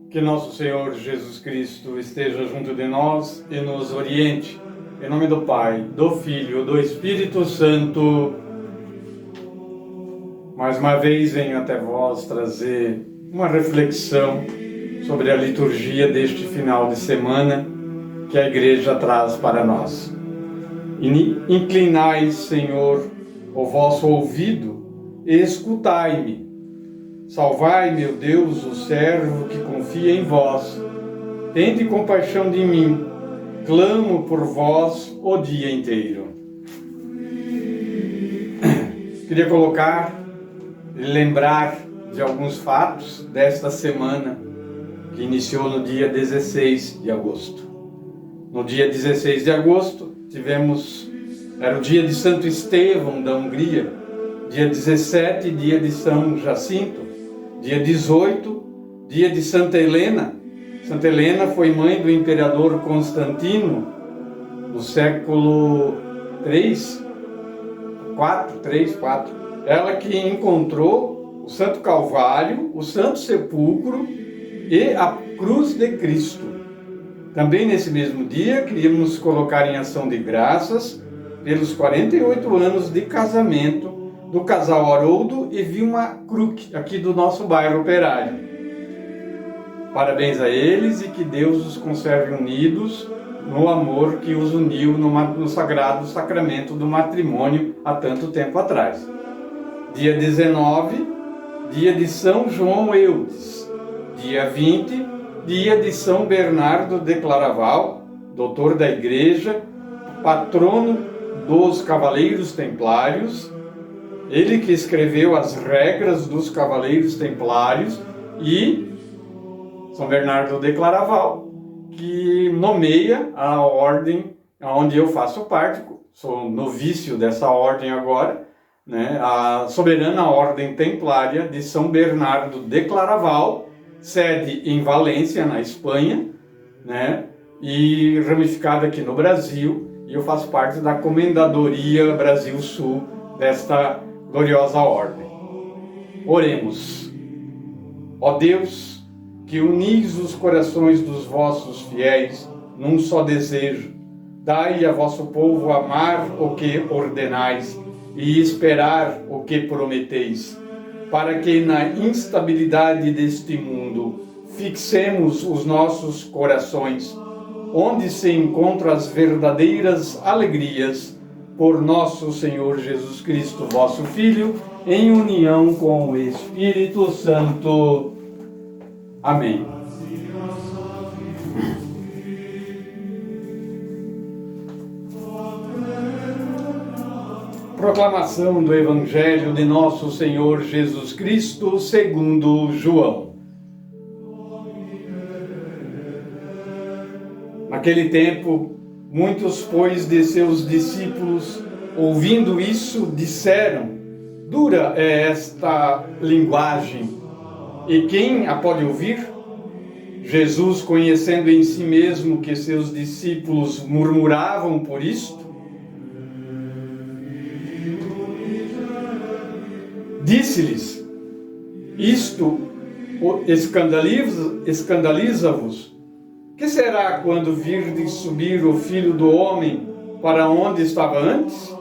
Que nosso Senhor Jesus Cristo esteja junto de nós e nos oriente. Em nome do Pai, do Filho, do Espírito Santo. Mais uma vez venho até vós trazer uma reflexão sobre a liturgia deste final de semana que a Igreja traz para nós. Inclinai, Senhor, o vosso ouvido e escutai-me. Salvai, meu Deus, o servo que confia em vós. Tende compaixão de mim. Clamo por vós o dia inteiro. Queria colocar e lembrar de alguns fatos desta semana que iniciou no dia 16 de agosto. No dia 16 de agosto era o dia de Santo Estevão da Hungria, dia 17, dia de São Jacinto, dia 18, dia de Santa Helena. Santa Helena foi mãe do imperador Constantino no século 4. Ela que encontrou o Santo Calvário, o Santo Sepulcro e a Cruz de Cristo. Também nesse mesmo dia, queríamos colocar em ação de graças pelos 48 anos de casamento do casal Haroldo e Vilma Kruk, aqui do nosso bairro Operário. Parabéns a eles e que Deus os conserve unidos no amor que os uniu no sagrado sacramento do matrimônio há tanto tempo atrás. Dia 19, dia de São João Eudes. Dia 20, dia de São Bernardo de Claraval, doutor da Igreja, patrono dos Cavaleiros Templários. Ele que escreveu as regras dos Cavaleiros Templários, e São Bernardo de Claraval, que nomeia a ordem onde eu faço parte, sou novício dessa ordem agora, né? A soberana ordem templária de São Bernardo de Claraval, sede em Valência, na Espanha, né? E ramificada aqui no Brasil, e eu faço parte da Comendadoria Brasil Sul desta gloriosa ordem. Oremos. Ó Deus, que unis os corações dos vossos fiéis num só desejo, dai a vosso povo amar o que ordenais e esperar o que prometeis, para que na instabilidade deste mundo fixemos os nossos corações, onde se encontram as verdadeiras alegrias, por nosso Senhor Jesus Cristo, vosso Filho, em união com o Espírito Santo. Amém. Proclamação do Evangelho de nosso Senhor Jesus Cristo, segundo João. Naquele tempo, muitos, pois, de seus discípulos, ouvindo isso, disseram: dura é esta linguagem, e quem a pode ouvir? Jesus, conhecendo em si mesmo que seus discípulos murmuravam por isto, disse-lhes: isto escandaliza-vos? Que será quando virdes subir o Filho do Homem para onde estava antes?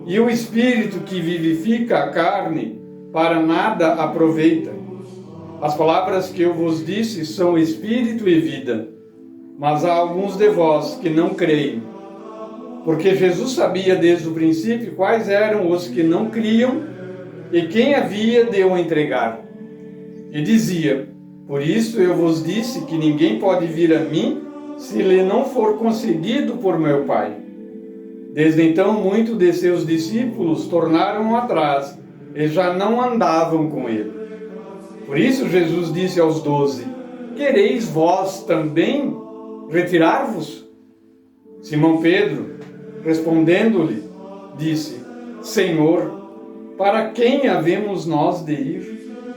E o Espírito que vivifica a carne para nada aproveita. As palavras que eu vos disse são Espírito e vida, mas há alguns de vós que não creem. Porque Jesus sabia desde o princípio quais eram os que não criam e quem havia de o entregar. E dizia: por isso eu vos disse que ninguém pode vir a mim se lhe não for concedido por meu Pai. Desde então, muitos de seus discípulos tornaram atrás e já não andavam com ele. Por isso Jesus disse aos 12: quereis vós também retirar-vos? Simão Pedro, respondendo-lhe, disse: Senhor, para quem havemos nós de ir?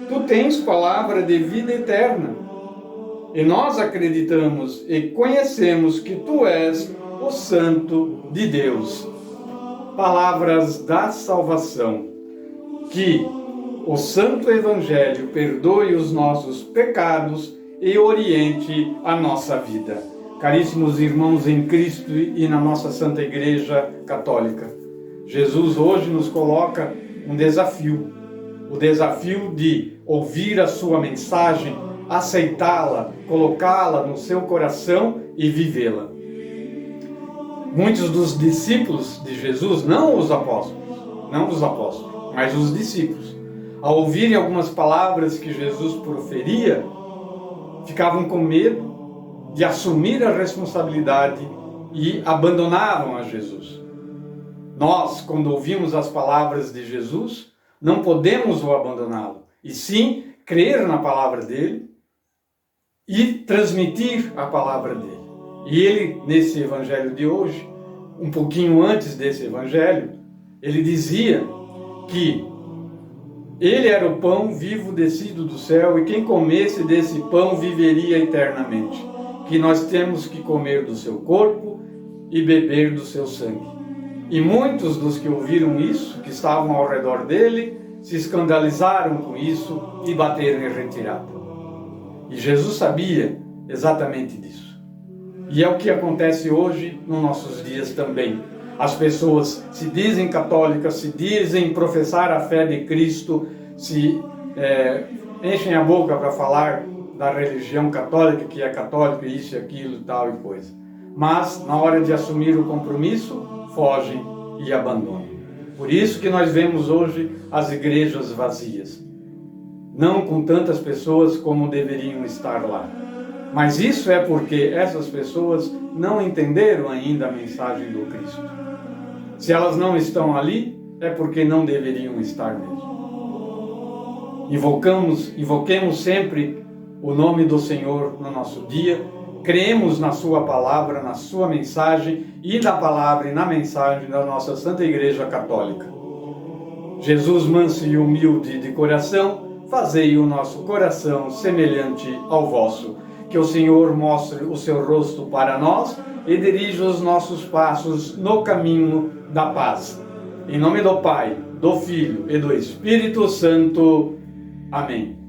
Tu tens palavra de vida eterna. e nós acreditamos e conhecemos que tu és o Santo de Deus. Palavras da salvação. Que o Santo Evangelho perdoe os nossos pecados e oriente a nossa vida. Caríssimos irmãos em Cristo e na nossa Santa Igreja Católica, Jesus hoje nos coloca um desafio. O desafio de ouvir a sua mensagem, aceitá-la, colocá-la no seu coração e vivê-la. Muitos dos discípulos de Jesus, não os apóstolos, mas os discípulos, ao ouvirem algumas palavras que Jesus proferia, ficavam com medo de assumir a responsabilidade e abandonavam a Jesus. Nós, quando ouvimos as palavras de Jesus, não podemos o abandoná-lo, e sim crer na palavra dele e transmitir a palavra dele. E ele, nesse evangelho de hoje, um pouquinho antes desse evangelho, ele dizia que ele era o pão vivo descido do céu e quem comesse desse pão viveria eternamente. Que nós temos que comer do seu corpo e beber do seu sangue. E muitos dos que ouviram isso, que estavam ao redor dele, se escandalizaram com isso e bateram em retirada. E Jesus sabia exatamente disso. E é o que acontece hoje nos nossos dias também. As pessoas se dizem católicas, se dizem professar a fé de Cristo, se enchem a boca para falar da religião católica, que é católico, isso e aquilo, tal e coisa. Mas, na hora de assumir o compromisso, fogem e abandonam. Por isso que nós vemos hoje as igrejas vazias. Não com tantas pessoas como deveriam estar lá. Mas isso é porque essas pessoas não entenderam ainda a mensagem do Cristo. Se elas não estão ali, é porque não deveriam estar mesmo. Invoquemos sempre o nome do Senhor no nosso dia, cremos na sua palavra, na sua mensagem e na palavra e na mensagem da nossa Santa Igreja Católica. Jesus manso e humilde de coração, fazei o nosso coração semelhante ao vosso. Que o Senhor mostre o seu rosto para nós e dirija os nossos passos no caminho da paz. Em nome do Pai, do Filho e do Espírito Santo. Amém.